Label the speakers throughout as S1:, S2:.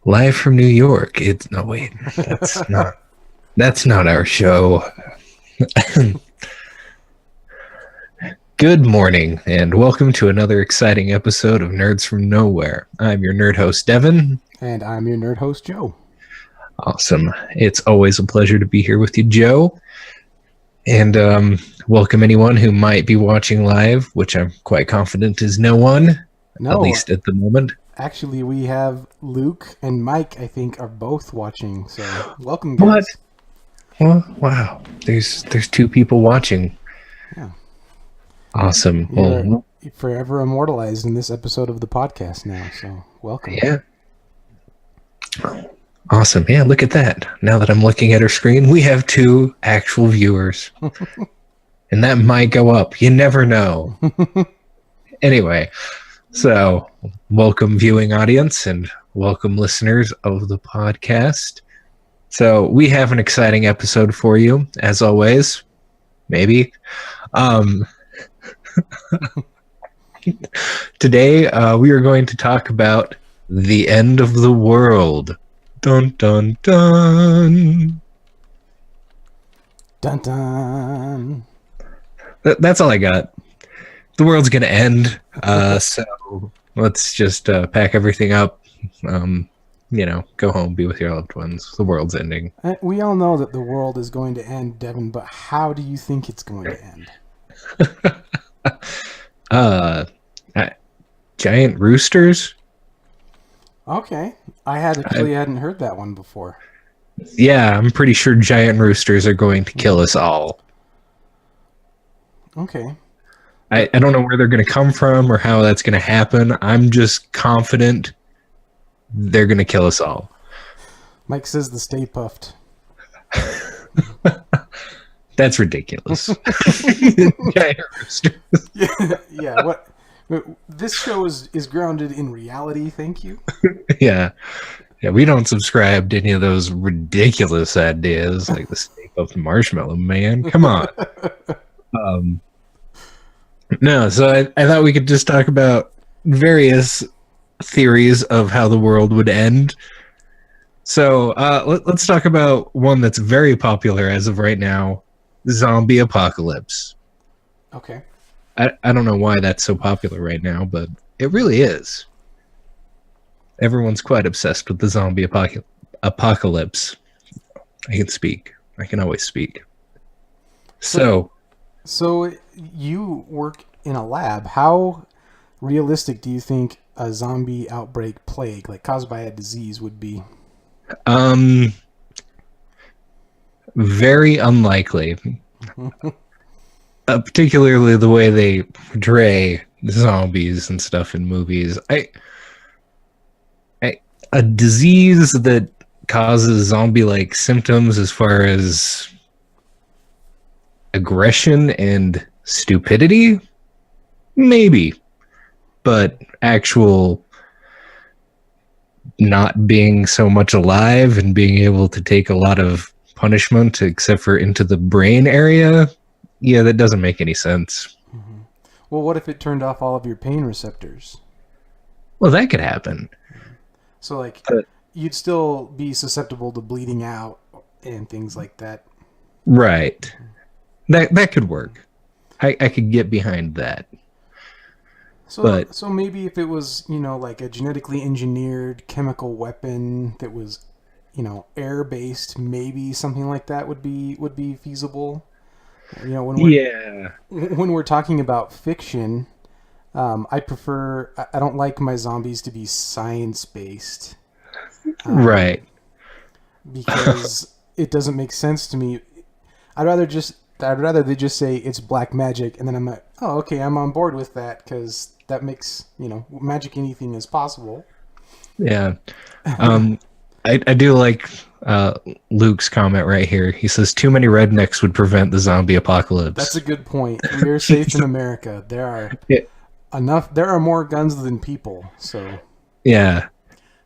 S1: Live from New York. It's no wait. That's not our show. Good morning and welcome to another exciting episode of Nerds from Nowhere. I'm your nerd host Devin.
S2: And I'm your nerd host Joe.
S1: Awesome. It's always a pleasure to be here with you, Joe. And welcome anyone who might be watching live, which I'm quite confident is no one, at least at the moment.
S2: Actually, we have Luke and Mike, I think, are both watching. So, welcome, guys.
S1: What? Well, wow. There's two people watching.
S2: Yeah.
S1: Awesome.
S2: You're forever immortalized in this episode of the podcast now. So, welcome.
S1: Yeah. Awesome. Yeah, look at that. Now that I'm looking at our screen, we have two actual viewers. And that might go up. You never know. Anyway, so welcome viewing audience and welcome listeners of the podcast. So we have an exciting episode for you, as always. Maybe. Today, we are going to talk about the end of the world. Dun, dun, dun.
S2: Dun, dun.
S1: That's all I got. The world's going to end. So let's just pack everything up. Go home, be with your loved ones. The world's ending.
S2: We all know that the world is going to end, Devin, but how do you think it's going to end?
S1: Giant roosters?
S2: Okay. I hadn't heard that one before.
S1: Yeah, I'm pretty sure giant roosters are going to kill us all.
S2: Okay.
S1: I don't know where they're going to come from or how that's going to happen. I'm just confident they're going to kill us all.
S2: Mike says the Stay Puffed.
S1: That's ridiculous. Giant roosters.
S2: Yeah. What? This show is grounded in reality. Thank you.
S1: Yeah. We don't subscribe to any of those ridiculous ideas like the Stay Puft Marshmallow Man. Come on. No, so I thought we could just talk about various theories of how the world would end. So let's talk about one that's very popular as of right now, zombie apocalypse.
S2: Okay.
S1: I don't know why that's so popular right now, but it really is. Everyone's quite obsessed with the zombie apocalypse. I can speak. I can always speak. So you work in a lab. How realistic do you think a zombie outbreak plague, like caused by a disease, would be? Very unlikely. Particularly the way they portray zombies and stuff in movies. A disease that causes zombie-like symptoms as far as aggression and stupidity? Maybe. But actual not being so much alive and being able to take a lot of punishment except for into the brain area, yeah, that doesn't make any sense.
S2: Mm-hmm. Well, what if it turned off all of your pain receptors?
S1: Well, that could happen.
S2: So, you'd still be susceptible to bleeding out and things like that.
S1: Right. That could work. I could get behind that.
S2: So maybe if it was, like a genetically engineered chemical weapon that was, air-based, maybe something like that would be feasible. When we're talking about fiction, I don't like my zombies to be science-based.
S1: Right.
S2: Because it doesn't make sense to me. I'd rather they just say it's black magic, and then I'm like, oh, okay, I'm on board with that, because that makes, magic anything is possible.
S1: Yeah. I do like Luke's comment right here. He says, too many rednecks would prevent the zombie apocalypse.
S2: That's a good point. We are safe in America. There are more guns than people, so...
S1: Yeah.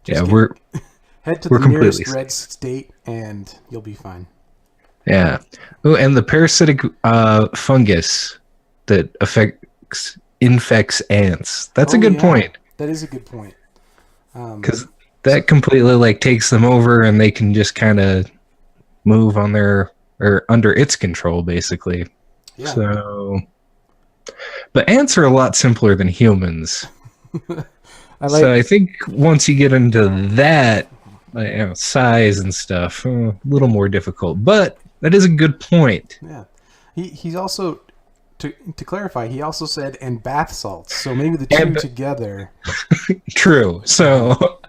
S1: We're
S2: head to the nearest red state, and you'll be fine.
S1: Yeah. Oh, and the parasitic fungus that infects ants. That's a good point.
S2: That is a good point.
S1: Because that completely like takes them over, and they can just kind of move on their or under its control, basically.
S2: Yeah.
S1: So, but ants are a lot simpler than humans. So I think once you get into that, size and stuff, a little more difficult. But that is a good point.
S2: Yeah. He's also, to clarify, he also said, and bath salts. So maybe the two together.
S1: True. So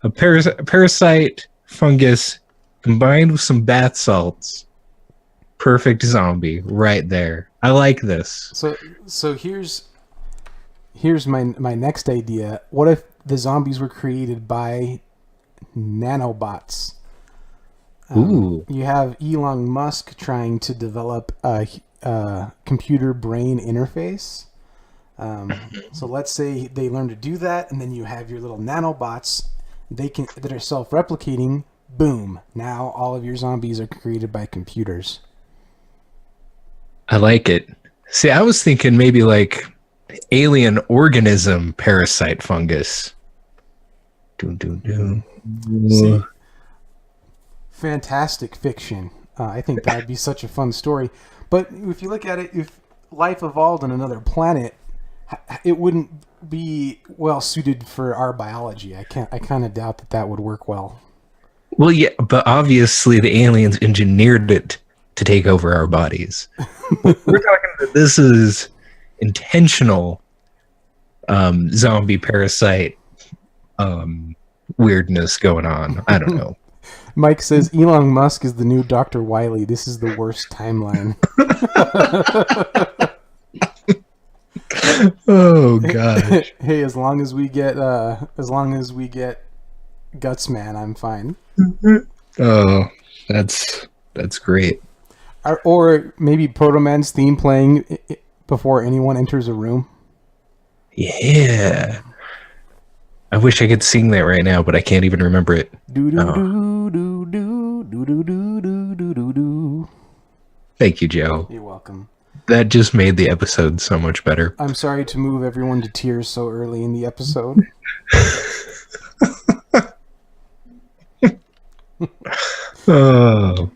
S1: a parasite fungus combined with some bath salts. Perfect zombie right there. I like this.
S2: So here's my next idea. What if the zombies were created by nanobots?
S1: Ooh.
S2: You have Elon Musk trying to develop a computer brain interface. So let's say they learn to do that, and then you have your little nanobots. That are self-replicating. Boom! Now all of your zombies are created by computers.
S1: I like it. See, I was thinking maybe like alien organism parasite fungus.
S2: See, fantastic fiction. I think that would be such a fun story. But if you look at it, if life evolved on another planet, it wouldn't be well suited for our biology. I kind of doubt that would work well.
S1: Well, yeah, but obviously the aliens engineered it to take over our bodies. We're talking that this is intentional zombie parasite weirdness going on. I don't know.
S2: Mike says Elon Musk is the new Dr. Wily. This is the worst timeline.
S1: Oh gosh.
S2: Hey, as long as we get Gutsman, I'm fine.
S1: Oh, that's great.
S2: Or maybe Proto Man's theme playing before anyone enters a room.
S1: Yeah. I wish I could sing that right now, but I can't even remember it. Thank you, Joe.
S2: You're welcome.
S1: That just made the episode so much better.
S2: I'm sorry to move everyone to tears so early in the episode.
S1: Oh,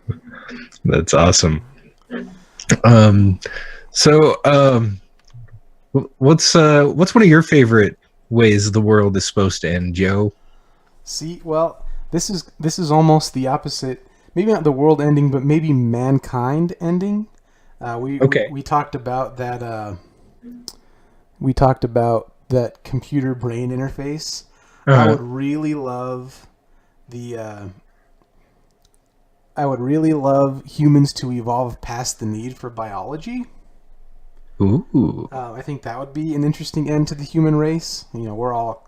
S1: that's awesome. What's one of your favorite ways the world is supposed to end, Joe?
S2: See, well, this is almost the opposite. Maybe not the world ending, but maybe mankind ending. We talked about that. We talked about that computer brain interface.
S1: Uh-huh.
S2: I would really love humans to evolve past the need for biology.
S1: Ooh.
S2: I think that would be an interesting end to the human race. You know,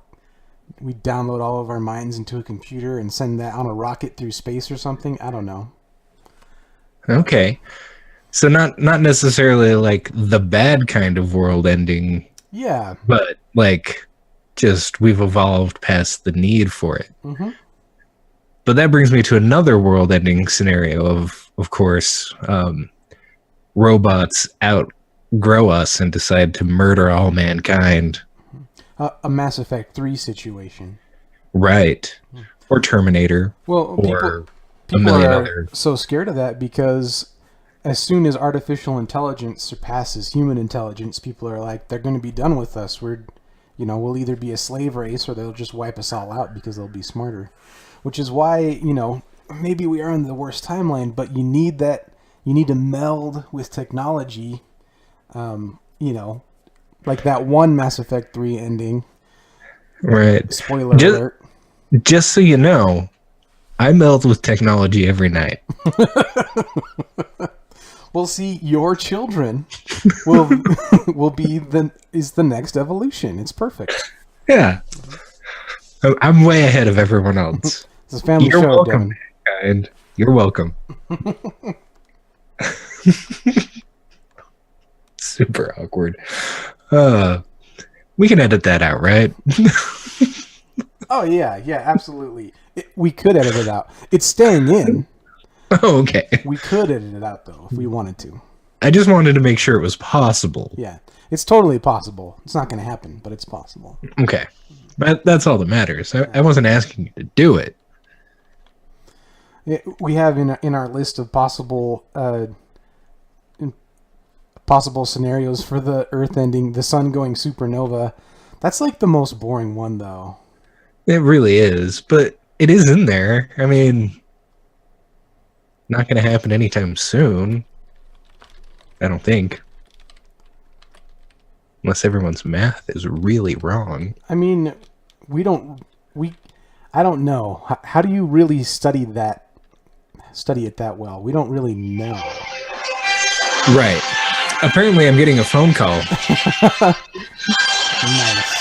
S2: we download all of our minds into a computer and send that on a rocket through space or something. I don't know.
S1: Okay. So not necessarily like the bad kind of world ending.
S2: Yeah.
S1: But like just we've evolved past the need for it.
S2: Mm-hmm.
S1: But that brings me to another world ending scenario of course, robots outgrow us and decide to murder all mankind.
S2: A Mass Effect 3 situation.
S1: Right. Or Terminator.
S2: Well,
S1: or
S2: people
S1: a million
S2: are
S1: other.
S2: so scared of that because as soon as artificial intelligence surpasses human intelligence, people are like, they're going to be done with us. We'll either be a slave race or they'll just wipe us all out because they'll be smarter. Which is why, maybe we are in the worst timeline, but you need to meld with technology, like that one Mass Effect 3 ending.
S1: Right.
S2: Spoiler alert.
S1: Just so you know, I meld with technology every night.
S2: Well, see, your children will be the next evolution. It's perfect.
S1: Yeah. I'm way ahead of everyone else.
S2: It's a family
S1: You're
S2: show,
S1: welcome,
S2: Devin.
S1: mankind. You're welcome. Super awkward. We can edit that out, right?
S2: Oh, yeah, absolutely. We could edit it out. It's staying in.
S1: Oh, okay.
S2: We could edit it out, though, if we wanted to.
S1: I just wanted to make sure it was possible.
S2: Yeah, it's totally possible. It's not going to happen, but it's possible.
S1: Okay. That's all that matters. I wasn't asking you to do it.
S2: We have in our list of possible scenarios for the Earth ending, the sun going supernova. That's like the most boring one, though.
S1: It really is, but it is in there. I mean, not going to happen anytime soon. I don't think. Unless everyone's math is really wrong.
S2: I mean, I don't know. How do you really study it that well? We don't really know.
S1: Right. Apparently I'm getting a phone call.
S2: Nice.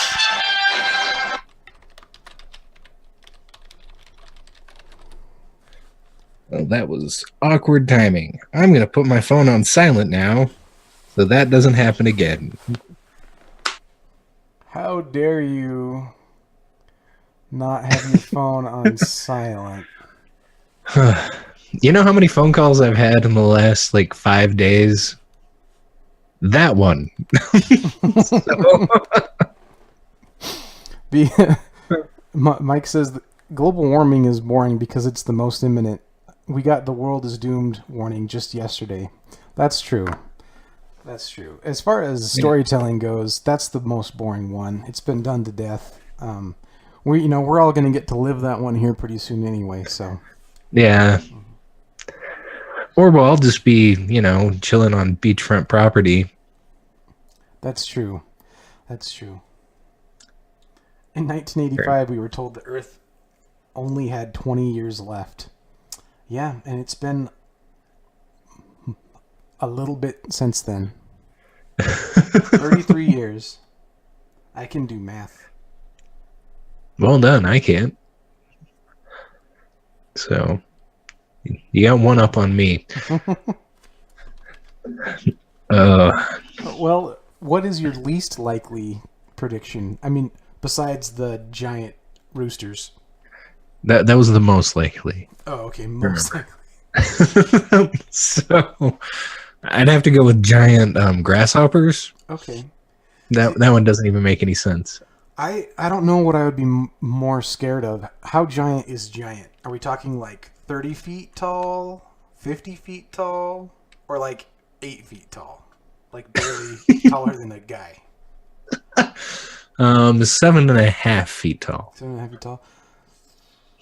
S1: Well, that was awkward timing. I'm going to put my phone on silent now, so that doesn't happen again.
S2: How dare you not have your phone on silent?
S1: You know how many phone calls I've had in the last, 5 days? That one.
S2: Mike says global warming is boring because it's the most imminent. We got the world is doomed warning just yesterday. That's true. That's true. As far as storytelling goes, that's the most boring one. It's been done to death. We're all going to get to live that one here pretty soon anyway. So.
S1: Yeah. Or we'll all just be, chilling on beachfront property.
S2: That's true. That's true. In 1985, we were told the Earth only had 20 years left. Yeah, and it's been a little bit since then. 33 years. I can do math.
S1: Well done, I can't. So, you got one up on me.
S2: Well, what is your least likely prediction? I mean, besides the giant roosters.
S1: That was the most likely.
S2: Oh, okay, most likely.
S1: So, I'd have to go with giant grasshoppers.
S2: Okay.
S1: That one doesn't even make any sense.
S2: I don't know what I would be more scared of. How giant is giant? Are we talking 30 feet tall, 50 feet tall, or 8 feet tall? Barely taller than a guy.
S1: 7.5 feet tall.
S2: 7.5 feet tall.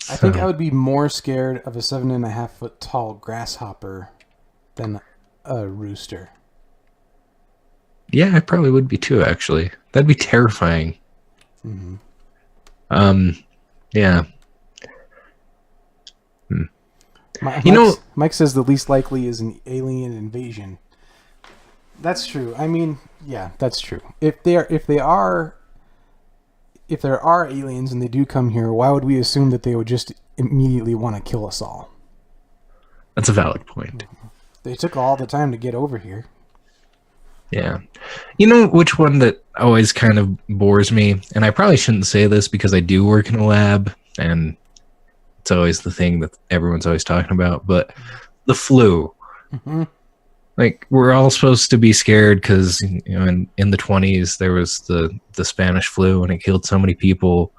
S2: I think I would be more scared of a 7.5 foot tall grasshopper than a rooster.
S1: Yeah, I probably would be too, actually. That'd be terrifying.
S2: Mm-hmm.
S1: Yeah.
S2: Mike says the least likely is an alien invasion. That's true. I mean, yeah, that's true. If there are aliens and they do come here, why would we assume that they would just immediately want to kill us all?
S1: That's a valid point.
S2: They took all the time to get over here.
S1: Yeah. You know which one that always kind of bores me? And I probably shouldn't say this because I do work in a lab, and it's always the thing that everyone's always talking about, but the flu.
S2: Mm-hmm.
S1: We're all supposed to be scared because, in the 1920s, there was the Spanish flu and it killed so many people.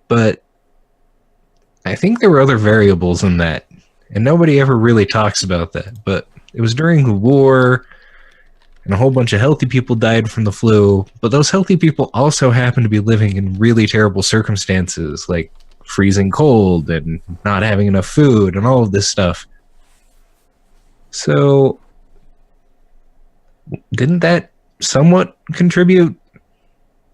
S1: But I think there were other variables in that, and nobody ever really talks about that. But it was during the war, and a whole bunch of healthy people died from the flu. But those healthy people also happened to be living in really terrible circumstances, like freezing cold and not having enough food and all of this stuff. So, didn't that somewhat contribute?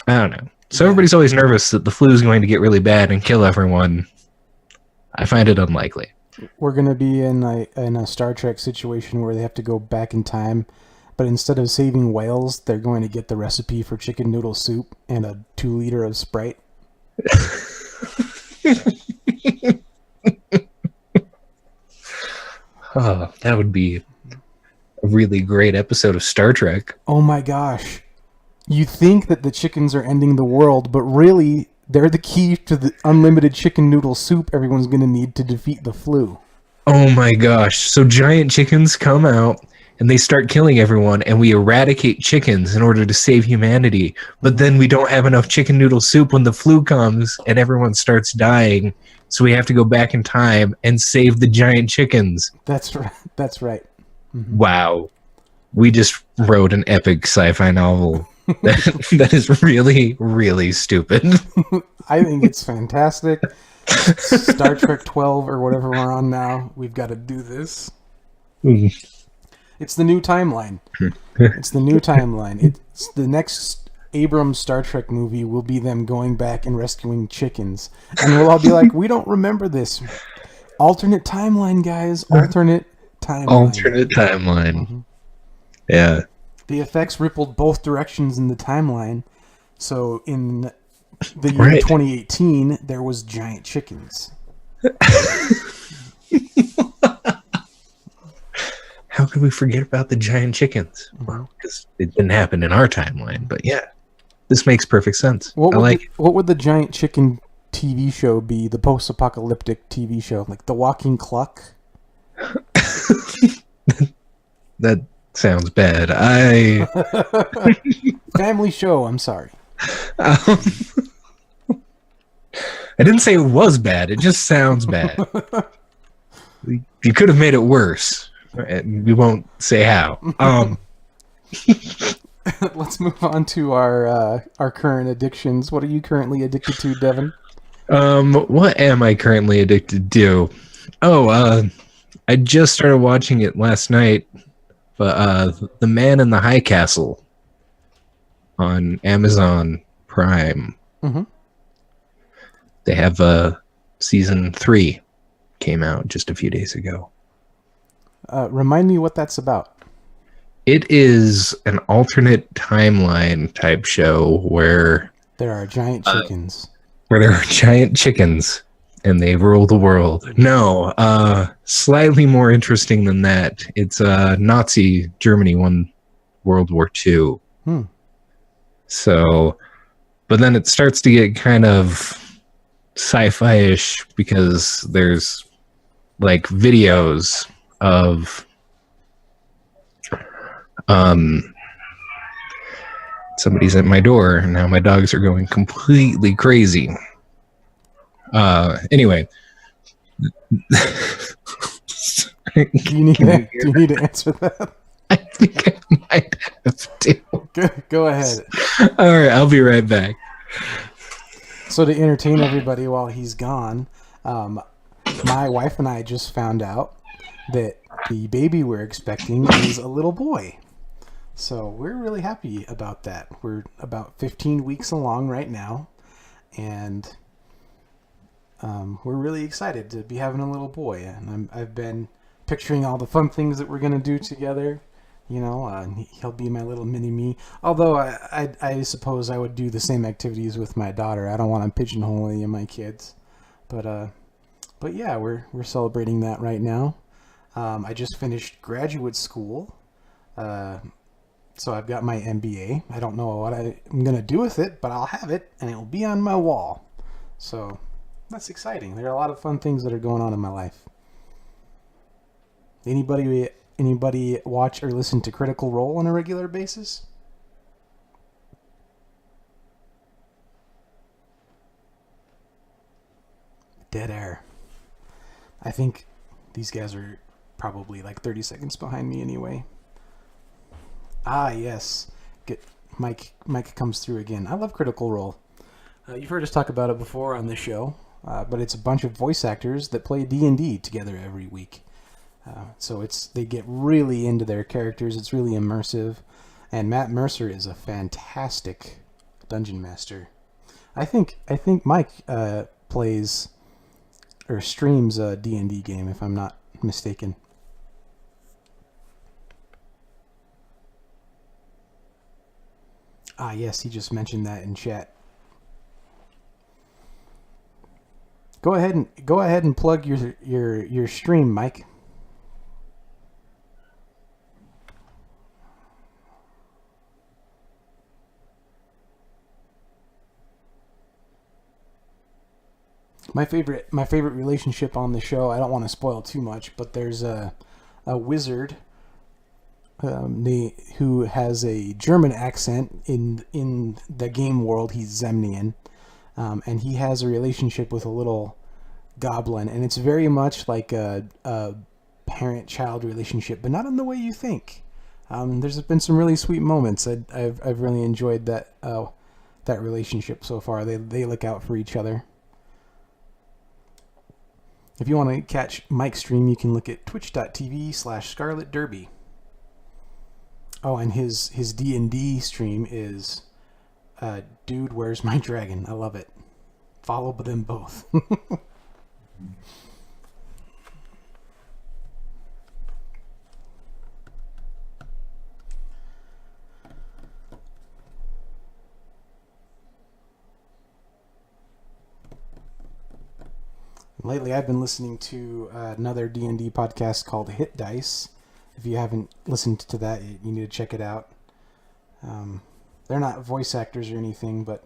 S1: I don't know. So everybody's always nervous that the flu is going to get really bad and kill everyone. I find it unlikely.
S2: We're going to be in a Star Trek situation where they have to go back in time, but instead of saving whales, they're going to get the recipe for chicken noodle soup and a 2 liter of Sprite.
S1: Oh, that would be a really great episode of Star Trek.
S2: Oh my gosh. You think that the chickens are ending the world, but really, they're the key to the unlimited chicken noodle soup everyone's going to need to defeat the flu.
S1: Oh my gosh. So giant chickens come out, and they start killing everyone, and we eradicate chickens in order to save humanity. But then we don't have enough chicken noodle soup when the flu comes and everyone starts dying. So we have to go back in time and save the giant chickens.
S2: That's right. That's right. Mm-hmm.
S1: Wow. We just wrote an epic sci-fi novel that is really, really stupid.
S2: I think it's fantastic. Star Trek 12 or whatever we're on now. We've got to do this. It's the new timeline. It's the new timeline. It's the next Abrams Star Trek movie will be them going back and rescuing chickens. And we'll all be like, we don't remember this. Alternate timeline, guys. Alternate timeline.
S1: Alternate timeline.
S2: Mm-hmm.
S1: Yeah.
S2: The effects rippled both directions in the timeline. So in the year 2018, there was giant chickens.
S1: How could we forget about the giant chickens? Well, because it didn't happen in our timeline. But yeah, this makes perfect sense.
S2: What would the giant chicken TV show be? The post-apocalyptic TV show, like The Walking Cluck?
S1: That sounds bad.
S2: Family show. I'm sorry.
S1: I didn't say it was bad. It just sounds bad. You could have made it worse. We won't say how.
S2: Let's move on to our current addictions. What are you currently addicted to, Devin?
S1: What am I currently addicted to? I just started watching it last night, but The Man in the High Castle on Amazon Prime.
S2: Mm-hmm.
S1: They have season 3 came out just a few days ago.
S2: Remind me what that's about.
S1: It is an alternate timeline type show where
S2: there are giant chickens.
S1: And they rule the world. No, slightly more interesting than that. It's Nazi Germany won World War II. So, but then it starts to get kind of sci-fi-ish because there's like videos of somebody's at my door and now my dogs are going completely crazy. Anyway.
S2: Do you need to answer that?
S1: I think I might have to.
S2: Go ahead.
S1: All right, I'll be right back.
S2: So to entertain everybody while he's gone, my wife and I just found out that the baby we're expecting is a little boy. So we're really happy about that. We're about 15 weeks along right now, and we're really excited to be having a little boy. And I've been picturing all the fun things that we're going to do together. You know, he'll be my little mini-me. Although I suppose I would do the same activities with my daughter. I don't want to pigeonhole any of my kids. But yeah, we're celebrating that right now. I just finished graduate school. So I've got my MBA. I don't know what I'm going to do with it, but I'll have it, and it will be on my wall. So that's exciting. There are a lot of fun things that are going on in my life. Anybody watch or listen to Critical Role on a regular basis? Dead air. I think these guys are probably like 30 seconds behind me anyway. Ah, yes. Mike comes through again. I love Critical Role. You've heard us talk about it before on the show, but it's a bunch of voice actors that play D&D together every week. So they get really into their characters. It's really immersive. And Matt Mercer is a fantastic dungeon master. I think Mike plays or streams a D&D game, if I'm not mistaken. Ah, yes, he just mentioned that in chat. Go ahead and plug your stream, Mike. My favorite relationship on the show, I don't want to spoil too much, but there's a wizard who has a German accent. In the game world, he's Zemnian, and he has a relationship with a little goblin, and it's very much like a parent-child relationship, but not in the way you think. There's been some really sweet moments. I've really enjoyed that relationship so far. They look out for each other. If you want to catch Mike's stream, you can look at twitch.tv/Scarlet Derby. Oh, and his D&D stream is Dude, Where's My Dragon? I love it. Follow them both. Lately, I've been listening to another D&D podcast called Hit Dice. If you haven't listened to that, you need to check it out. They're not voice actors or anything, but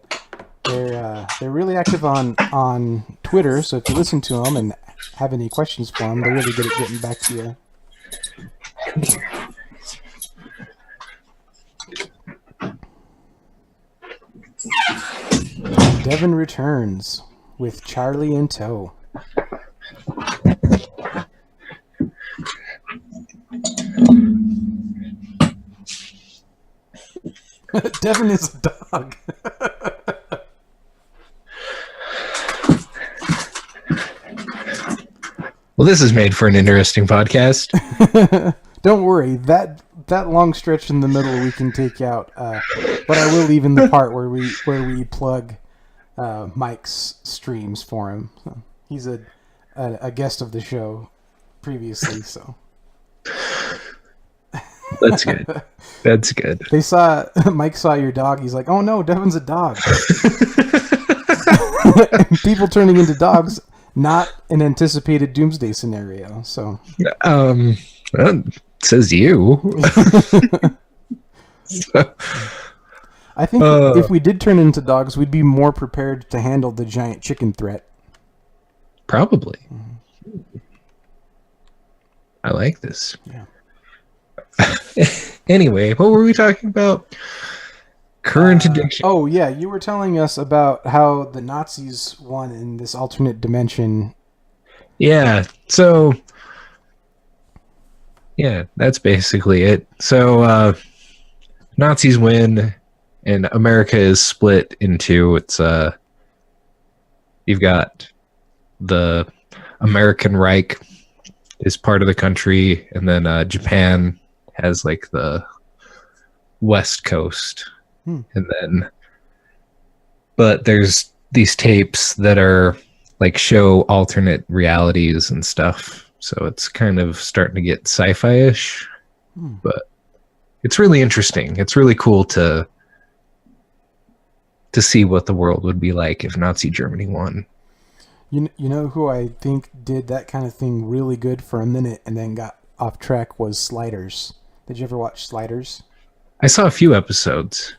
S2: they're really active on Twitter. So if you listen to them and have any questions for them, they're really good at getting back to you. Devin returns with Charlie in tow. Devin is a dog.
S1: Well, this is made for an interesting podcast.
S2: Don't worry, that long stretch in the middle we can take out, but I will leave in the part where we plug Mike's streams for him. So he's a guest of the show previously, so
S1: that's good. That's good.
S2: Mike saw your dog. He's like, "Oh no, Devin's a dog." People turning into dogs, not an anticipated doomsday scenario. So,
S1: well, it says you.
S2: I think if we did turn into dogs, we'd be more prepared to handle the giant chicken threat.
S1: Probably. I like this.
S2: Yeah.
S1: Anyway, what were we talking about? Current addiction.
S2: Oh, yeah. You were telling us about how the Nazis won in this alternate dimension.
S1: Yeah. So, yeah, that's basically it. So, Nazis win, and America is split into you've got the American Reich is part of the country, and then Japan has like the West Coast. And then, but there's these tapes that are like show alternate realities and stuff. So it's kind of starting to get sci-fi-ish, but it's really interesting. It's really cool to see what the world would be like if Nazi Germany won.
S2: You know who I think did that kind of thing really good for a minute and then got off track was Sliders. Did you ever watch Sliders?
S1: I saw a few episodes.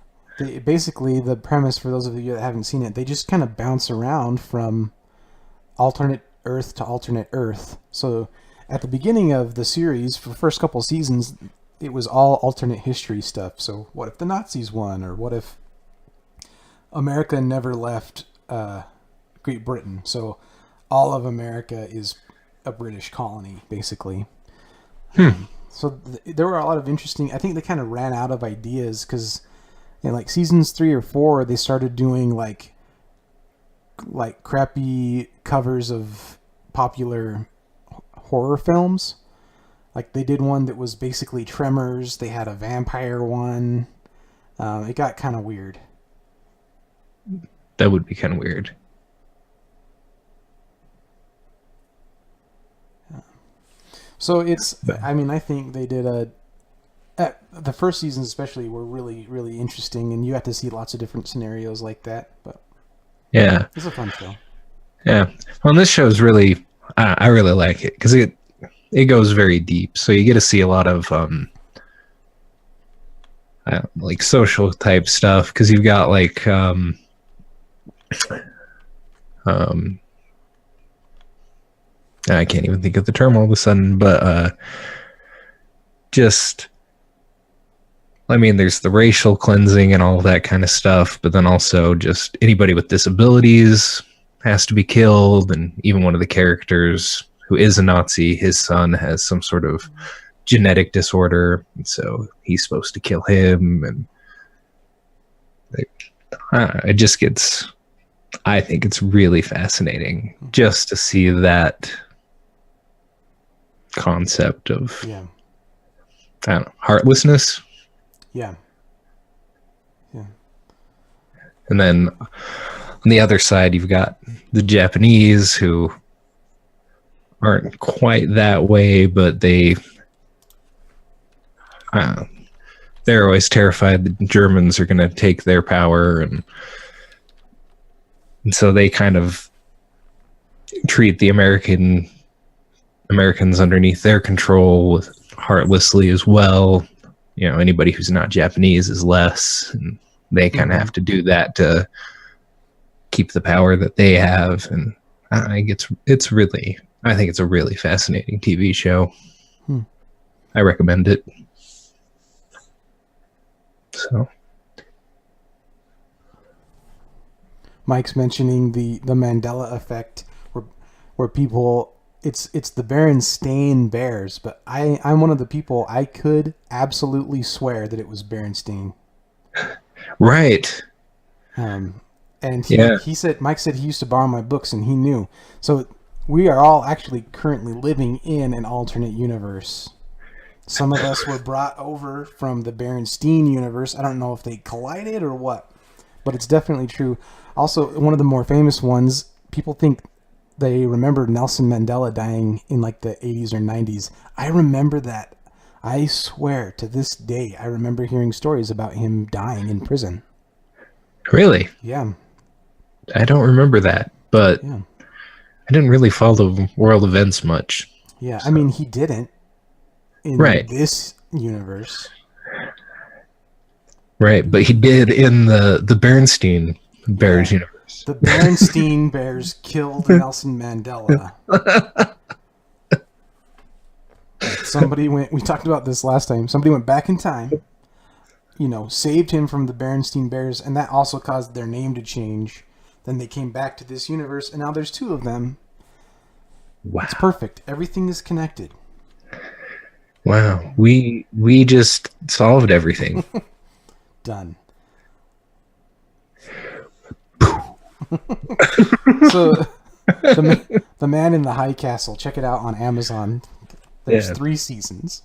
S2: Basically, the premise, for those of you that haven't seen it, they just kind of bounce around from alternate Earth to alternate Earth. So at the beginning of the series, for the first couple seasons, it was all alternate history stuff. So what if the Nazis won? Or what if America never left Great Britain? So all of America is a British colony, basically. So there were a lot of interesting... I think they kind of ran out of ideas because... in like seasons 3 or 4, they started doing like crappy covers of popular horror films. Like they did one that was basically Tremors. They had a vampire one. It got kind of weird.
S1: That would be kind of weird.
S2: So I think they did the first seasons especially were really, really interesting, and you got to see lots of different scenarios like that. But
S1: yeah,
S2: it's a fun show.
S1: Yeah, well, this show is really, I really like it because it goes very deep. So you get to see a lot of like social type stuff because you've got like I can't even think of the term all of a sudden, but just I mean, there's the racial cleansing and all of that kind of stuff, but then also just anybody with disabilities has to be killed. And even one of the characters who is a Nazi, his son has some sort of genetic disorder, and so he's supposed to kill him. And it just gets, I think it's really fascinating just to see that concept of,
S2: Yeah.
S1: I don't know, heartlessness.
S2: Yeah. Yeah.
S1: And then on the other side, you've got the Japanese who aren't quite that way, but they're always terrified the Germans are going to take their power, and so they kind of treat the Americans underneath their control heartlessly as well. You know, anybody who's not Japanese is less, and they kind of have to do that to keep the power that they have. And I think it's a really fascinating TV show. I recommend it. So,
S2: Mike's mentioning the Mandela effect, where people, it's the Berenstain Bears, but I'm one of the people, I could absolutely swear that it was Berenstain.
S1: right.
S2: And he said, Mike said he used to borrow my books and he knew. So we are all actually currently living in an alternate universe. Some of us were brought over from the Berenstain universe. I don't know if they collided or what, but it's definitely true. Also, one of the more famous ones, people think they remember Nelson Mandela dying in like the 80s or 90s. I remember that. I swear to this day, I remember hearing stories about him dying in prison.
S1: Really?
S2: Yeah.
S1: I don't remember that, but
S2: Yeah.
S1: I didn't really follow world events much.
S2: Yeah,
S1: so.
S2: I mean, he didn't in this universe.
S1: Right, but he did in the Berenstain Bears universe.
S2: The Berenstain Bears killed Nelson Mandela. We talked about this last time. Somebody went back in time, saved him from the Berenstain Bears, and that also caused their name to change. Then they came back to this universe, and now there's two of them. Wow. It's perfect. Everything is connected.
S1: Wow. We just solved everything.
S2: Done. So, the Man in the High Castle. Check it out on Amazon. There's 3 seasons.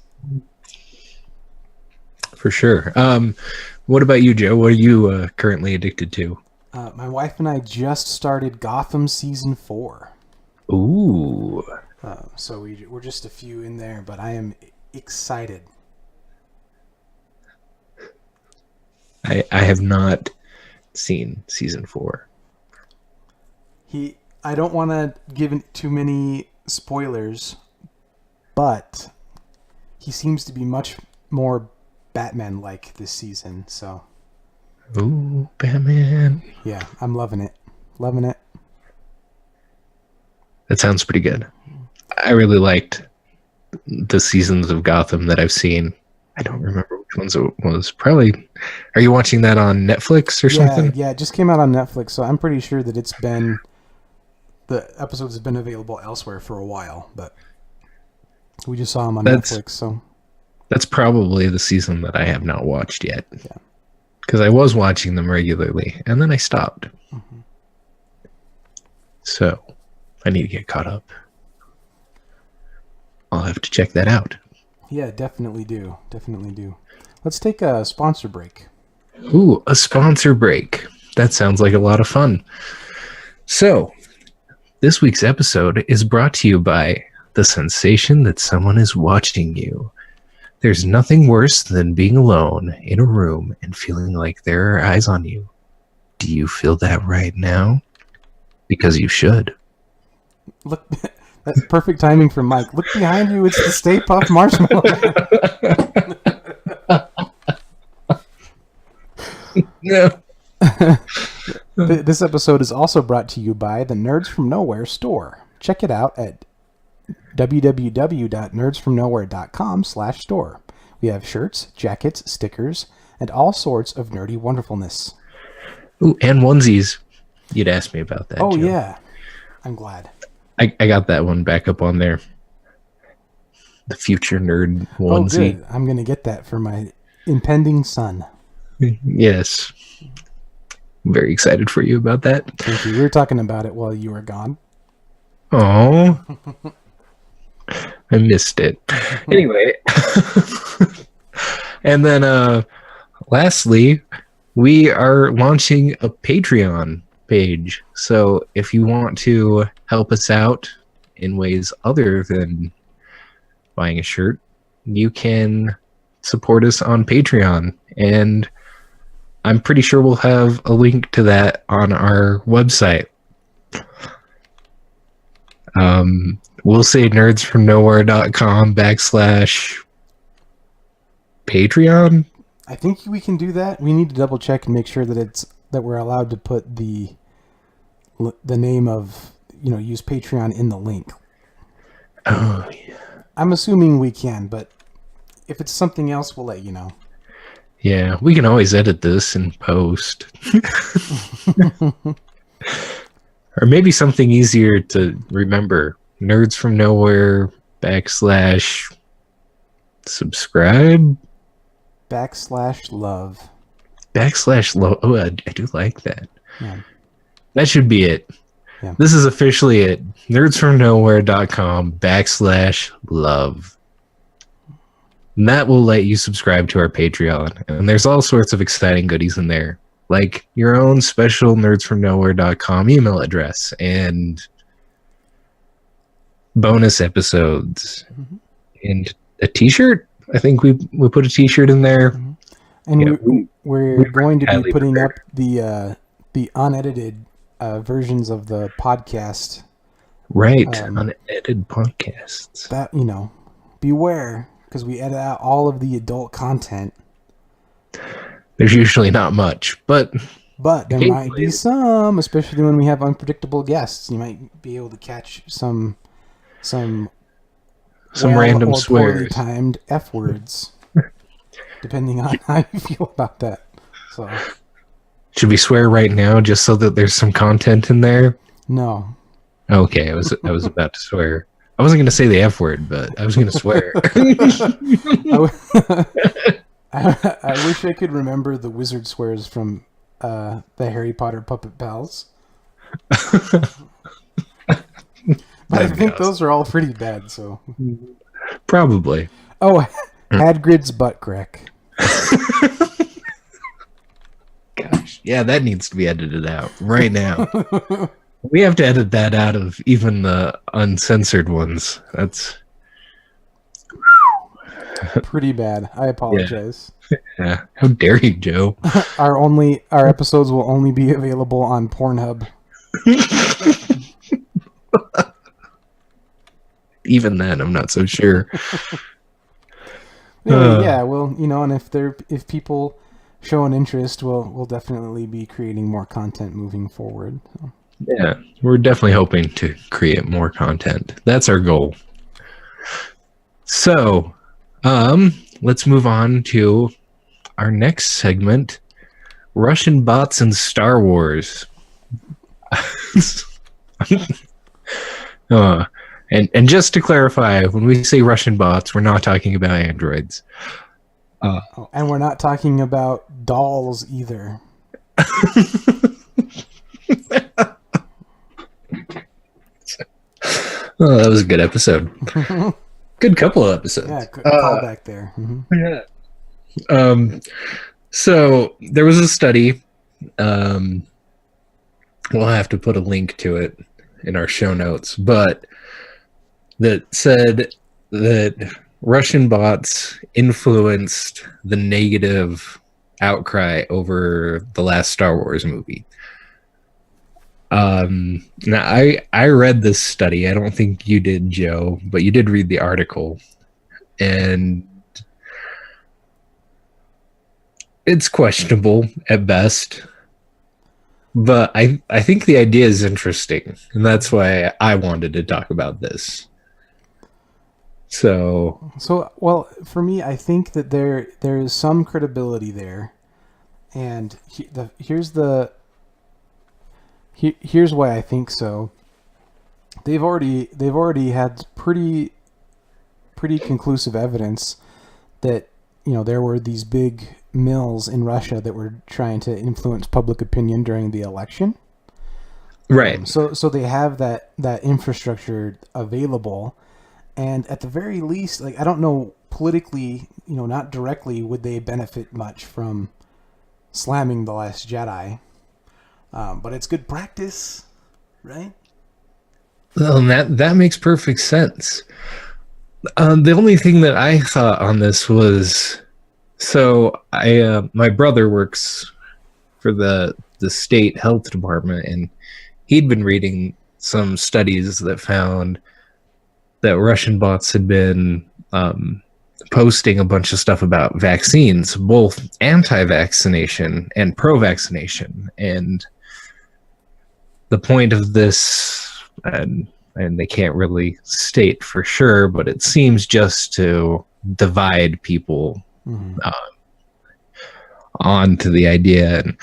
S1: For sure. What about you, Joe? What are you currently addicted to?
S2: My wife and I just started Gotham Season 4.
S1: Ooh.
S2: So we're just a few in there, but I am excited.
S1: I have not seen Season 4.
S2: I don't want to give too many spoilers, but he seems to be much more Batman-like this season, so...
S1: Ooh, Batman.
S2: Yeah, I'm loving it. Loving it.
S1: That sounds pretty good. I really liked the seasons of Gotham that I've seen. I don't remember which ones it was. Probably... Are you watching that on Netflix or something?
S2: Yeah, it just came out on Netflix, so I'm pretty sure that the episodes have been available elsewhere for a while, but we just saw them on Netflix, so...
S1: That's probably the season that I have not watched yet.
S2: Yeah.
S1: Because I was watching them regularly, and then I stopped.
S2: Mm-hmm.
S1: So, I need to get caught up. I'll have to check that out.
S2: Yeah, definitely do. Definitely do. Let's take a sponsor break.
S1: Ooh, a sponsor break. That sounds like a lot of fun. So, this week's episode is brought to you by the sensation that someone is watching you. There's nothing worse than being alone in a room and feeling like there are eyes on you. Do you feel that right now? Because you should.
S2: Look, that's perfect timing for Mike. Look behind you, it's the Stay Puft Marshmallow
S1: No.
S2: This episode is also brought to you by the Nerds From Nowhere store. Check it out at www.nerdsfromnowhere.com/store. We have shirts, jackets, stickers, and all sorts of nerdy wonderfulness.
S1: Ooh, and onesies. You'd ask me about that,
S2: Oh,
S1: Joe.
S2: yeah. I'm glad.
S1: I got that one back up on there. The future nerd
S2: Oh,
S1: onesie.
S2: good. I'm going to get that for my impending son.
S1: Yes. I'm very excited for you about that.
S2: Thank you. We were talking about it while you were gone.
S1: Oh, I missed it. Anyway. And then lastly, we are launching a Patreon page. So if you want to help us out in ways other than buying a shirt, you can support us on Patreon. And I'm pretty sure we'll have a link to that on our website. We'll say nerdsfromnowhere.com/Patreon.
S2: I think we can do that. We need to double check and make sure that we're allowed to put the name of, use Patreon in the link.
S1: Oh, yeah.
S2: I'm assuming we can, but if it's something else, we'll let you know.
S1: Yeah, we can always edit this in post. Or maybe something easier to remember. Nerds from Nowhere /subscribe
S2: /love.
S1: /love. Oh, I do like that.
S2: Yeah.
S1: That should be it.
S2: Yeah.
S1: This is officially it. nerdsfromnowhere.com /love. And that will let you subscribe to our Patreon. And there's all sorts of exciting goodies in there, like your own special nerdsfromnowhere.com email address and bonus episodes and a t-shirt. I think we put a t-shirt in there.
S2: And
S1: Yeah,
S2: we're going to
S1: highly
S2: be putting
S1: prepared.
S2: up the unedited versions of the podcast.
S1: Right, unedited podcasts.
S2: That, beware, because we edit out all of the adult content.
S1: There's usually not much, but
S2: there might be some, especially when we have unpredictable guests. You might be able to catch some
S1: random
S2: or
S1: swears.
S2: poorly timed F words, depending on how you feel about that. So,
S1: should we swear right now just so that there's some content in there?
S2: No.
S1: Okay, I was about to swear. I wasn't going to say the F word, but I was going to swear.
S2: I wish I could remember the wizard swears from the Harry Potter Puppet Pals. But I think those are all pretty bad, so.
S1: Probably.
S2: Oh, Hagrid's butt crack.
S1: Gosh, yeah, that needs to be edited out right now. We have to edit that out of even the uncensored ones. That's
S2: pretty bad. I apologize.
S1: Yeah. How dare you, Joe?
S2: Our episodes will only be available on Pornhub.
S1: Even then, I'm not so sure.
S2: Yeah, well, and if people show an interest, we'll definitely be creating more content moving forward. So.
S1: Yeah, we're definitely hoping to create more content. That's our goal. So, let's move on to our next segment, Russian bots and Star Wars. And just to clarify, when we say Russian bots, we're not talking about androids.
S2: And we're not talking about dolls either.
S1: Oh, that was a good episode. Good couple of episodes.
S2: Yeah, call back there. Mm-hmm.
S1: Yeah. So there was a study. We'll have to put a link to it in our show notes, but that said that Russian bots influenced the negative outcry over the last Star Wars movie. Now I read this study. I don't think you did, Joe, but you did read the article, and it's questionable at best. But I think the idea is interesting, and that's why I wanted to talk about this. So
S2: well, for me, I think that there is some credibility there, and here's why I think so. They've already had pretty conclusive evidence that there were these big mills in Russia that were trying to influence public opinion during the election.
S1: right.
S2: So they have that infrastructure available, and at the very least, like, I don't know, politically, not directly, would they benefit much from slamming The Last Jedi? But it's good practice, right?
S1: Well, and that makes perfect sense. The only thing that I thought on this was, so I my brother works for the state health department, and he'd been reading some studies that found that Russian bots had been posting a bunch of stuff about vaccines, both anti-vaccination and pro-vaccination, and the point of this, and they can't really state for sure, but it seems just to divide people onto the idea and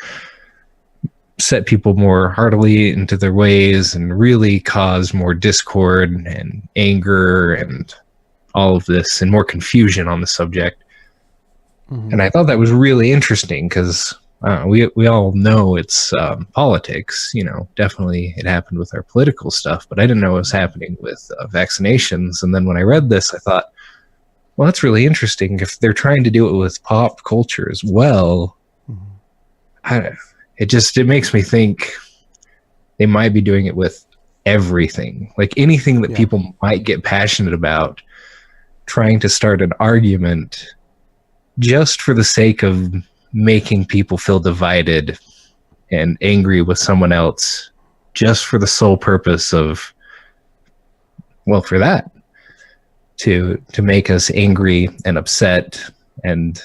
S1: set people more heartily into their ways and really cause more discord and anger and all of this and more confusion on the subject. And I thought that was really interesting because we all know it's politics. Definitely it happened with our political stuff, but I didn't know it was happening with vaccinations. And then when I read this, I thought, well, that's really interesting. If they're trying to do it with pop culture as well, it makes me think they might be doing it with everything, like anything that people might get passionate about, trying to start an argument just for the sake of making people feel divided and angry with someone else, just for the sole purpose of, well, for that, to make us angry and upset and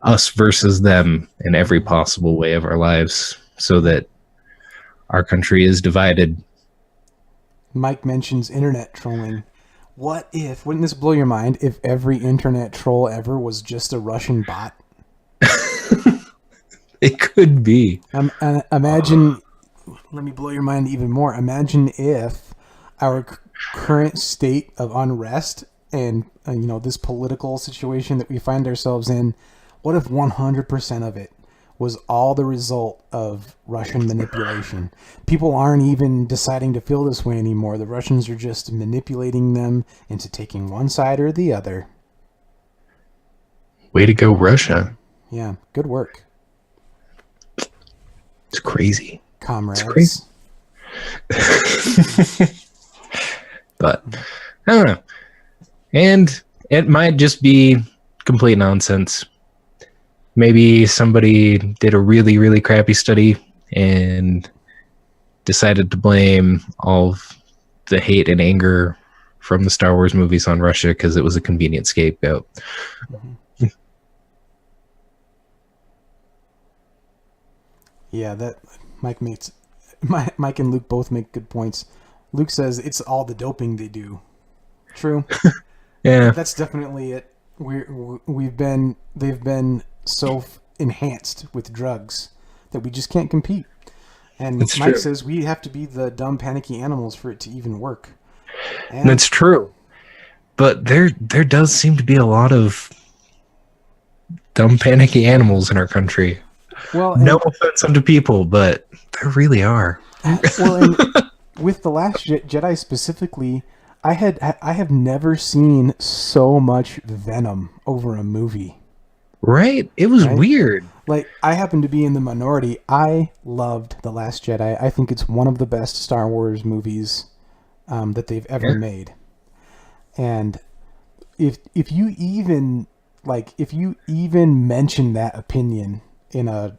S1: us versus them in every possible way of our lives, so that our country is divided.
S2: Mike mentions internet trolling. Wouldn't this blow your mind if every internet troll ever was just a Russian bot?
S1: It could be.
S2: Imagine, let me blow your mind even more. Imagine if our current state of unrest and this political situation that we find ourselves in, what if 100% of it was all the result of Russian manipulation? People aren't even deciding to feel this way anymore. The Russians are just manipulating them into taking one side or the other.
S1: Way to go, Russia.
S2: Yeah, good work.
S1: It's crazy.
S2: Comrades.
S1: It's crazy. But I don't know. And it might just be complete nonsense. Maybe somebody did a really, really crappy study and decided to blame all of the hate and anger from the Star Wars movies on Russia because it was a convenient scapegoat.
S2: Yeah, that Mike and Luke both make good points. Luke says it's all the doping they do. True.
S1: Yeah,
S2: that's definitely it. They've been so enhanced with drugs that we just can't compete. And
S1: that's
S2: Mike
S1: true.
S2: says we have to be the dumb, panicky animals for it to even work.
S1: And that's true. But there does seem to be a lot of dumb, panicky animals in our country.
S2: Well,
S1: no offense unto people, but there really are.
S2: Well, and with The Last Jedi specifically, I have never seen so much venom over a movie.
S1: Right? It was weird.
S2: Like, I happen to be in the minority. I loved The Last Jedi. I think it's one of the best Star Wars movies that they've ever made. And if you even mention that opinion in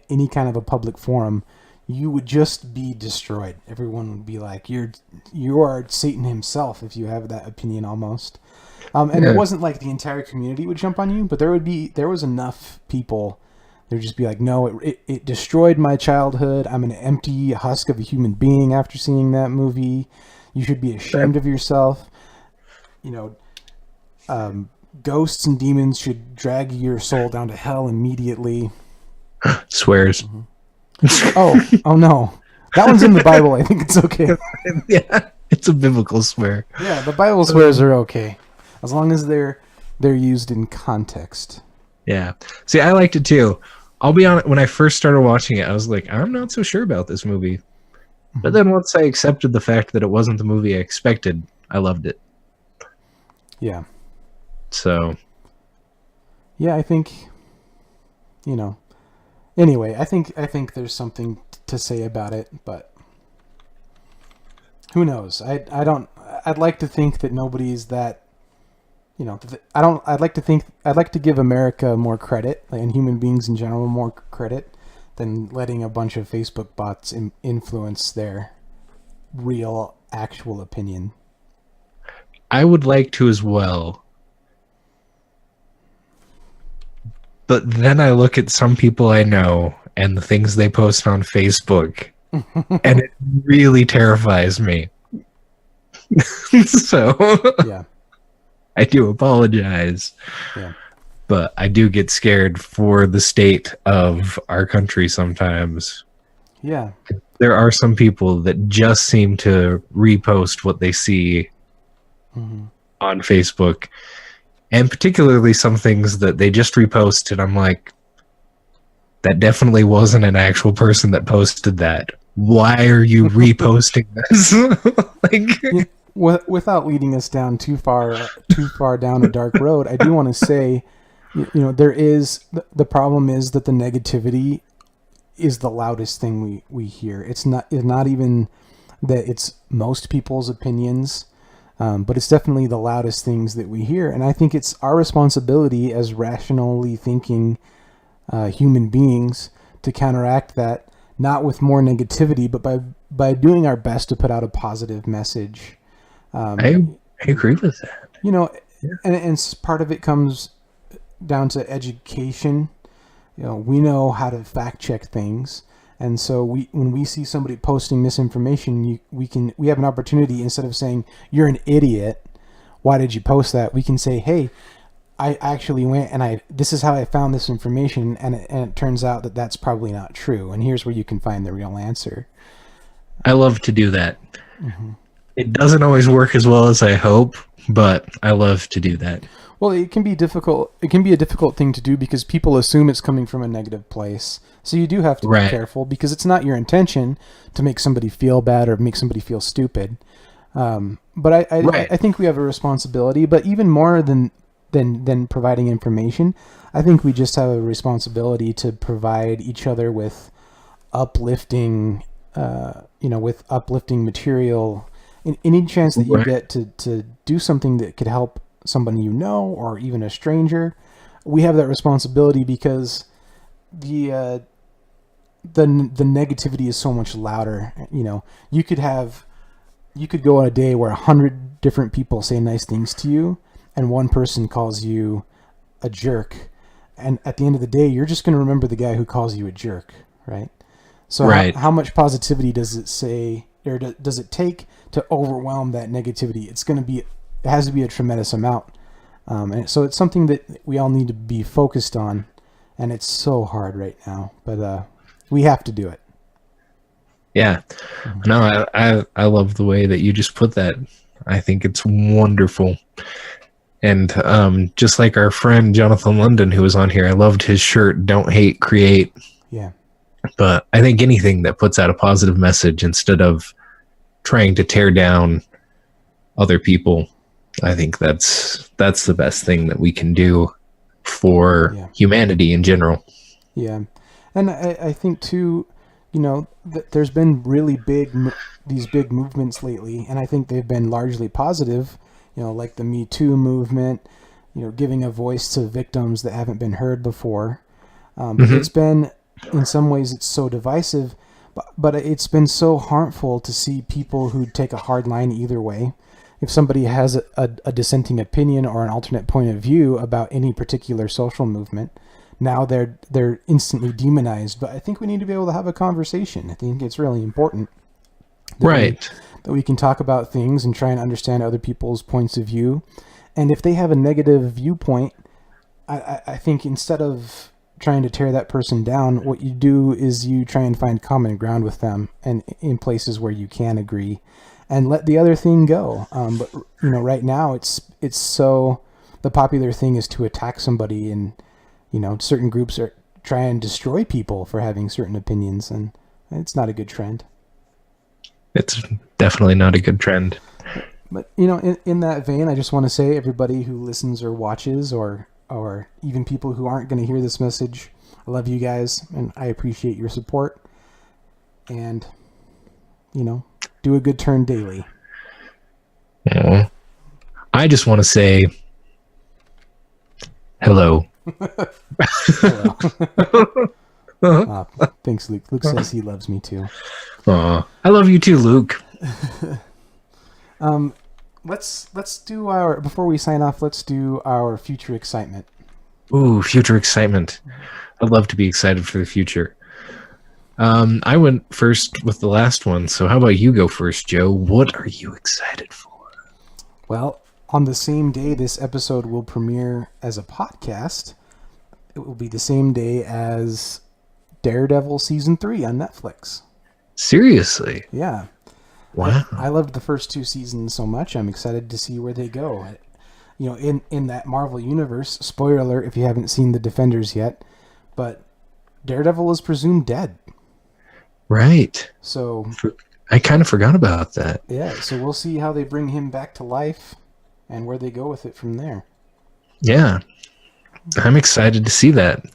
S2: any kind of a public forum, you would just be destroyed. Everyone would be like, you are Satan himself if you have that opinion almost. It wasn't like the entire community would jump on you, but there was enough people that would just be like, no, it destroyed my childhood. I'm an empty husk of a human being after seeing that movie. You should be ashamed of yourself. ghosts and demons should drag your soul down to hell immediately.
S1: Swears.
S2: Oh no. That one's in the Bible. I think it's okay.
S1: Yeah, it's a biblical swear.
S2: Yeah, the Bible swears are okay. As long as they're used in context.
S1: Yeah. See, I liked it too. I'll be honest, when I first started watching it, I was like, I'm not so sure about this movie. But then once I accepted the fact that it wasn't the movie I expected, I loved it.
S2: Yeah.
S1: So.
S2: Yeah, I think, anyway, I think there's something to say about it, but who knows? I'd like to think that nobody's that, I'd like to give America more credit and human beings in general more credit than letting a bunch of Facebook bots influence their real, actual opinion.
S1: I would like to as well. But then I look at some people I know and the things they post on Facebook, and it really terrifies me. So
S2: yeah.
S1: I do apologize.
S2: Yeah.
S1: But I do get scared for the state of our country sometimes.
S2: Yeah.
S1: There are some people that just seem to repost what they see on Facebook. And particularly some things that they just repost, and I'm like, that definitely wasn't an actual person that posted that. Why are you reposting this?
S2: Without leading us down too far down a dark road, I do want to say, there is the problem is that the negativity is the loudest thing we hear. It's not even that it's most people's opinions. But it's definitely the loudest things that we hear. And I think it's our responsibility as rationally thinking human beings to counteract that, not with more negativity, but by doing our best to put out a positive message.
S1: I agree with that.
S2: And part of it comes down to education. We know how to fact check things. And so when we see somebody posting misinformation, we have an opportunity, instead of saying, you're an idiot, why did you post that? We can say, hey, I actually went and this is how I found this information, and it turns out that that's probably not true. And here's where you can find the real answer.
S1: I love to do that. Mm-hmm. It doesn't always work as well as I hope, but I love to do that.
S2: Well, it can be difficult. It can be a difficult thing to do because people assume it's coming from a negative place. So you do have to be careful, because it's not your intention to make somebody feel bad or make somebody feel stupid. But I think we have a responsibility. But even more than providing information, I think we just have a responsibility to provide each other with uplifting, with uplifting material. In any chance that you get to do something that could help somebody or even a stranger, we have that responsibility, because the negativity is so much louder. You could go on a day where 100 different people say nice things to you, and one person calls you a jerk, and at the end of the day, you're just going to remember the guy who calls you a jerk, right? So how much positivity does it say, or does it take to overwhelm that negativity? It has to be a tremendous amount. And so it's something that we all need to be focused on, and it's so hard right now, but we have to do it.
S1: Yeah. No, I love the way that you just put that. I think it's wonderful. And just like our friend Jonathan London, who was on here, I loved his shirt, "Don't Hate, Create."
S2: Yeah.
S1: But I think anything that puts out a positive message instead of trying to tear down other people, I think that's the best thing that we can do for humanity in general.
S2: Yeah. And I think too, there's been really these big movements lately, and I think they've been largely positive, like the Me Too movement, giving a voice to victims that haven't been heard before. But it's been, in some ways, it's so divisive, but it's been so harmful to see people who take a hard line either way. If somebody has a dissenting opinion or an alternate point of view about any particular social movement, now they're instantly demonized. But I think we need to be able to have a conversation. I think it's really important.
S1: Right.
S2: That we can talk about things and try and understand other people's points of view. And if they have a negative viewpoint, I think instead of trying to tear that person down, what you do is you try and find common ground with them, and in places where you can agree, and let the other thing go. But right now it's so the popular thing is to attack somebody, and certain groups are try and destroy people for having certain opinions, and it's not a good trend.
S1: It's definitely not a good trend.
S2: But in that vein, I just want to say, everybody who listens or watches, or even people who aren't going to hear this message, I love you guys, and I appreciate your support. And do a good turn daily.
S1: Aww. I just want to say hello.
S2: Hello. Thanks, Luke. Luke says he loves me too.
S1: I love you too, Luke.
S2: Let's do our, before we sign off, let's do our future excitement.
S1: Ooh, future excitement. I'd love to be excited for the future. I went first with the last one, so how about you go first, Joe? What are you excited for?
S2: Well, on the same day this episode will premiere as a podcast, it will be the same day as Daredevil Season 3 on Netflix.
S1: Seriously?
S2: Yeah.
S1: Wow.
S2: I loved the first 2 seasons so much. I'm excited to see where they go. In that Marvel universe, spoiler alert if you haven't seen The Defenders yet, but Daredevil is presumed dead.
S1: Right.
S2: So
S1: I kind of forgot about that.
S2: Yeah, so we'll see how they bring him back to life and where they go with it from there.
S1: Yeah. I'm excited to see that.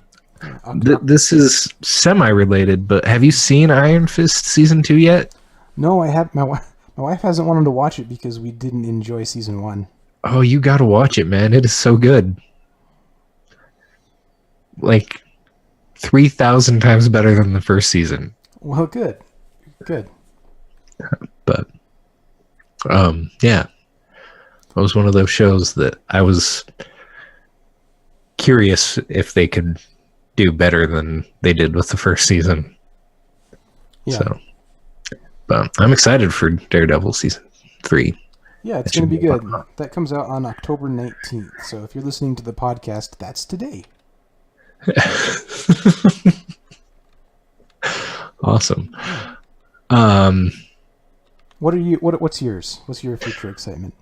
S1: This is semi-related, but have you seen Iron Fist Season 2 yet?
S2: No, I have. My wife hasn't wanted to watch it because we didn't enjoy Season 1.
S1: Oh, you gotta watch it, man. It is so good. Like 3,000 times better than the first season.
S2: Well, good. Good.
S1: But, yeah. It was one of those shows that I was curious if they could do better than they did with the first season.
S2: Yeah.
S1: So, but I'm excited for Daredevil Season 3.
S2: Yeah, it's going to be good. That comes out on October 19th. So if you're listening to the podcast, that's today.
S1: Awesome.
S2: What's yours? What's your future excitement?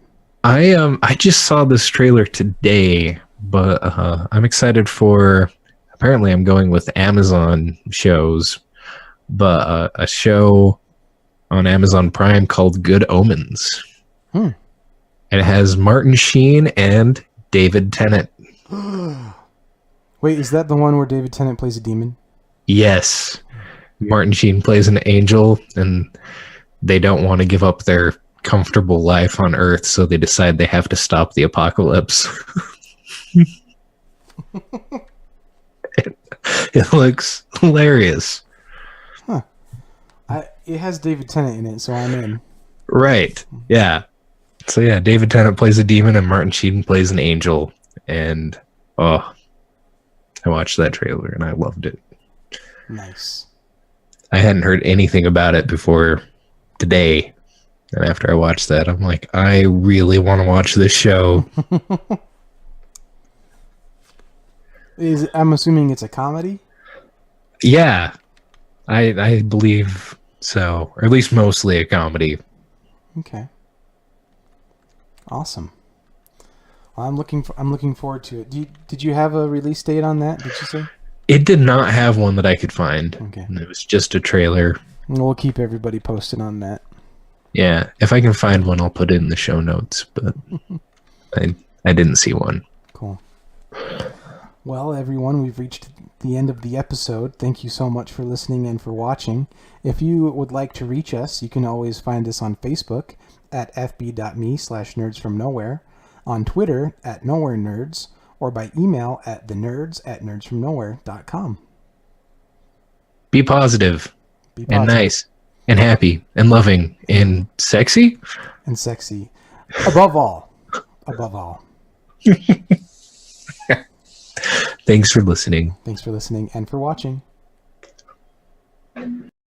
S1: I just saw this trailer today, but I'm excited for, apparently I'm going with Amazon shows, but a show on Amazon Prime called Good Omens. And it has Martin Sheen and David Tennant.
S2: Wait, is that the one where David Tennant plays a demon?
S1: Yes. Martin Sheen plays an angel, and they don't want to give up their comfortable life on Earth, so they decide they have to stop the apocalypse. It looks hilarious.
S2: Huh. It has David Tennant in it, so I'm in.
S1: Right. Yeah. So yeah, David Tennant plays a demon and Martin Sheen plays an angel. And I watched that trailer and I loved it.
S2: Nice.
S1: I hadn't heard anything about it before today. And after I watched that, I'm like, I really want to watch this show.
S2: I'm assuming it's a comedy?
S1: Yeah. I believe so. Or at least mostly a comedy.
S2: Okay. Awesome. Well, I'm looking forward to it. Did you have a release date on that? Did you say?
S1: It did not have one that I could find.
S2: Okay.
S1: It was just a trailer.
S2: We'll keep everybody posted on that.
S1: Yeah, if I can find one, I'll put it in the show notes. But I didn't see one.
S2: Cool. Well, everyone, we've reached the end of the episode. Thank you so much for listening and for watching. If you would like to reach us, you can always find us on Facebook at fb.me/nerdsfromnowhere, on Twitter at nowherenerds, or by email at thenerds@nerdsfromnowhere.com.
S1: Be positive. And nice and happy and loving and sexy.
S2: And sexy. Above all. Above all.
S1: Thanks for listening.
S2: Thanks for listening and for watching.